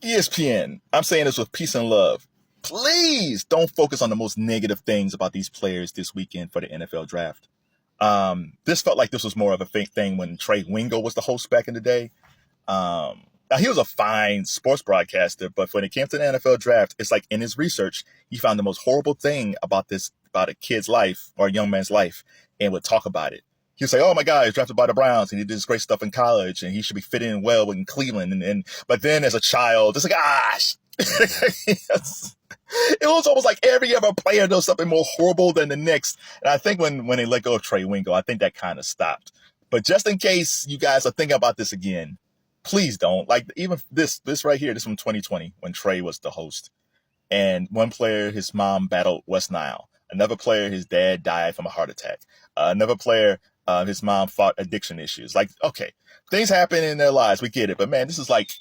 ESPN, I'm saying this with peace and love. Please don't focus on the most negative things about these players this weekend for the NFL draft. This felt like this was more of a fake thing when Trey Wingo was the host back in the day. Now he was a fine sports broadcaster, but when it came to the NFL draft, it's like in his research, he found the most horrible thing about a kid's life or a young man's life and would talk about it. He would say, oh my God, he's drafted by the Browns and he did this great stuff in college and he should be fitting in well in Cleveland. But then as a child, it's like, gosh, it was almost like every other player does something more horrible than the next. And I think when they let go of Trey Wingo, I think that kind of stopped. But just in case you guys are thinking about this again, please don't. Like even this right here, this from 2020 when Trey was the host. And one player, his mom battled West Nile. Another player, his dad died from a heart attack. Another player, his mom fought addiction issues. Like, okay, things happen in their lives. We get it. But man, this is like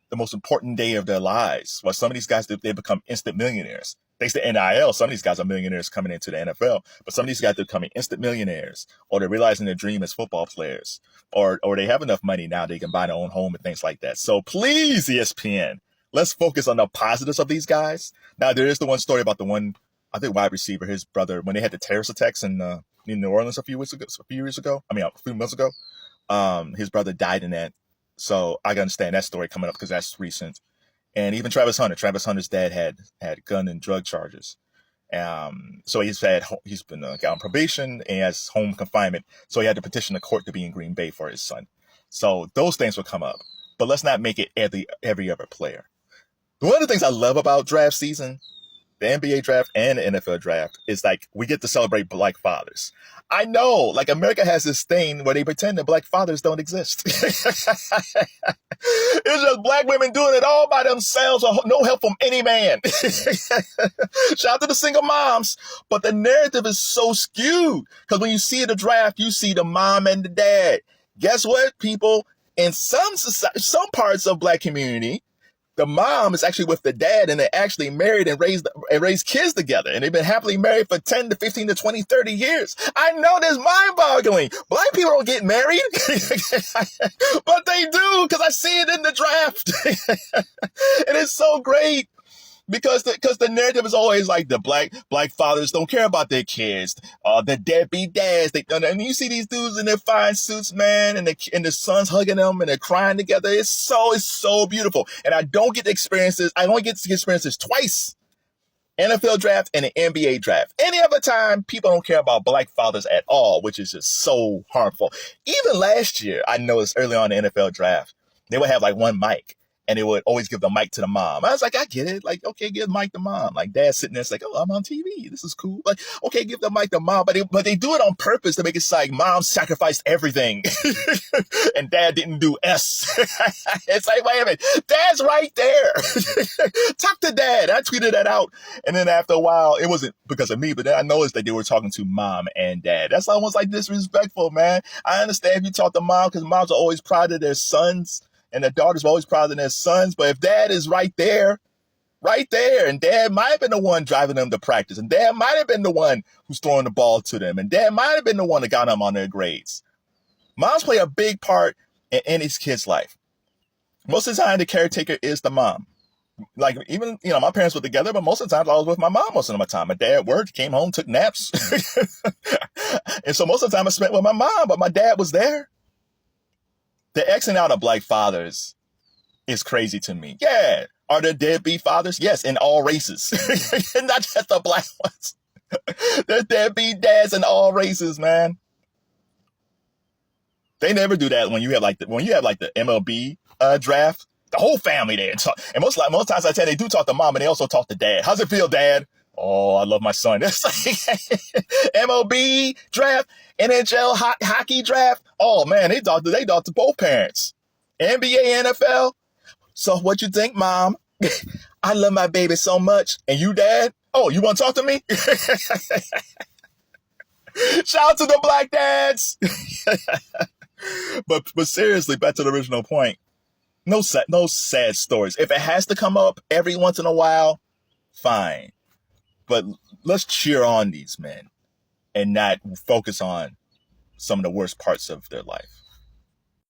the most important day of their lives. Well, some of these guys, they become instant millionaires. Thanks to NIL, some of these guys are millionaires coming into the NFL. But some of these guys are becoming instant millionaires, or they're realizing their dream as football players, or they have enough money now they can buy their own home and things like that. So please, ESPN, let's focus on the positives of these guys. Now, there is the one story about the one, I think, wide receiver, his brother, when they had the terrorist attacks in New Orleans a few months ago, his brother died in that. So I can understand that story coming up because that's recent. And even Travis Hunter's dad had gun and drug charges. So he's been got on probation and has home confinement. So he had to petition the court to be in Green Bay for his son. So those things will come up. But let's not make it every other player. One of the things I love about draft season, the NBA draft and the NFL draft, is like we get to celebrate Black fathers. I know, like America has this thing where they pretend that Black fathers don't exist. It's just Black women doing it all by themselves, or no help from any man. Shout out to the single moms. But the narrative is so skewed because when you see the draft, you see the mom and the dad. Guess what, people? In some parts of Black community, the mom is actually with the dad and they actually married and raised kids together. And they've been happily married for 10 to 15 to 20, 30 years. I know this mind-boggling. Black people don't get married, but they do because I see it in the draft. And it's so great. Because the narrative is always like the black fathers don't care about their kids, the deadbeat dads. And you see these dudes in their fine suits, man, and the sons hugging them and they're crying together. It's so beautiful. And I don't get to experience this. I only get to experience this twice: NFL draft and the NBA draft. Any other time, people don't care about Black fathers at all, which is just so harmful. Even last year, I noticed early on in the NFL draft, they would have like one mic. And they would always give the mic to the mom. I was like, I get it. Like, okay, give the mic to mom. Like, dad's sitting there, it's like, oh, I'm on TV. This is cool. Like, okay, give the mic to mom. But they do it on purpose to make it like mom sacrificed everything. And dad didn't do S. It's like, wait a minute. Dad's right there. Talk to dad. I tweeted that out. And then after a while, it wasn't because of me, but then I noticed that they were talking to mom and dad. That's almost like disrespectful, man. I understand if you talk to mom because moms are always proud of their sons. And the daughters were always proud of their sons. But if dad is right there, and dad might have been the one driving them to practice, and dad might have been the one who's throwing the ball to them, and dad might have been the one that got them on their grades. Moms play a big part in any kid's life. Most of the time, the caretaker is the mom. Like, even, my parents were together, but most of the time I was with my mom most of the time. My dad worked, came home, took naps. And so most of the time I spent with my mom, but my dad was there. The Xing out of Black fathers is crazy to me. Yeah. Are there deadbeat fathers? Yes, in all races. Not just the Black ones. There's deadbeat dads in all races, man. They never do that when you have like the MLB draft. The whole family there. And most times I tell they do talk to mom and they also talk to dad. How's it feel, dad? Oh, I love my son. It's like MLB draft, NHL hockey draft. Oh man, they talk to both parents. NBA, NFL. So what you think, mom? I love my baby so much. And you, dad? Oh, you want to talk to me? Shout out to the Black dads. But seriously, back to the original point. No sad stories. If it has to come up every once in a while, fine. But let's cheer on these men and not focus on some of the worst parts of their life.